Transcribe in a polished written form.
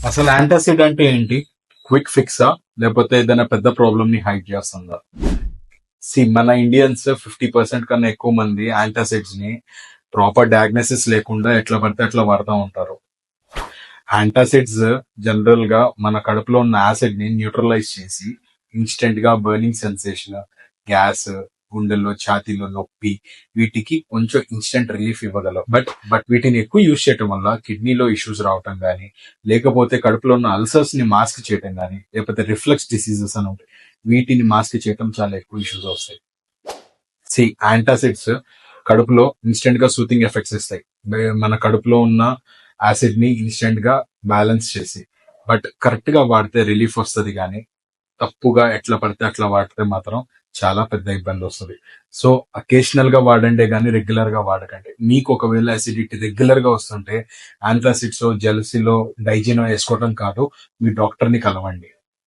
అసలు యాంటాసిడ్ అంటే ఏంటి? క్విక్ ఫిక్సా లేకపోతే ఏదైనా పెద్ద ప్రాబ్లమ్ ని హైడ్ చేస్తుందా? మన ఇండియన్స్ 50% కన్నా ఎక్కువ మంది యాంటాసిడ్స్ ని ప్రాపర్ డయాగ్నోసిస్ లేకుండా ఎట్లా పడితే అట్లా వాడుతూ ఉంటారు. యాంటాసిడ్స్ జనరల్ గా మన కడుపులో ఉన్న యాసిడ్ ని న్యూట్రలైజ్ చేసి ఇన్స్టెంట్ గా బర్నింగ్ సెన్సేషన్, గ్యాస్, గుండెల్లో ఛాతీలో నొప్పి, వీటికి కొంచెం ఇన్స్టెంట్ రిలీఫ్ ఇవ్వగలవు. బట్ వీటిని ఎక్కువ యూజ్ చేయటం వల్ల కిడ్నీలో ఇష్యూస్ రావటం కానీ, లేకపోతే కడుపులో ఉన్న అల్సర్స్ ని మాస్క్ చేయటం కానీ, లేకపోతే రిఫ్లక్స్ డిసీజెస్ అని ఉంటాయి, వీటిని మాస్క్ చేయటం చాలా ఎక్కువ ఇష్యూస్ వస్తాయి. యాంటాసిడ్స్ కడుపులో ఇన్స్టెంట్ గా సూతింగ్ ఎఫెక్ట్స్ ఇస్తాయి, మన కడుపులో ఉన్న యాసిడ్ ని ఇన్స్టెంట్ గా బ్యాలెన్స్ చేసి. బట్ కరెక్ట్ గా వాడితే రిలీఫ్ వస్తుంది, కానీ తప్పుగా ఎట్లా పడితే అట్లా వాడితే మాత్రం చాలా పెద్ద ఇబ్బంది వస్తుంది. సో అకేషనల్ గా వాడండి, కానీ రెగ్యులర్ గా వాడకండి. మీకు ఒకవేళ అసిడిటీ రెగ్యులర్ గా వస్తుంటే యాంటాసిడ్స్ జెలసీలో డైజినో వేసుకోవడం కాదు, మీ డాక్టర్ ని కలవండి.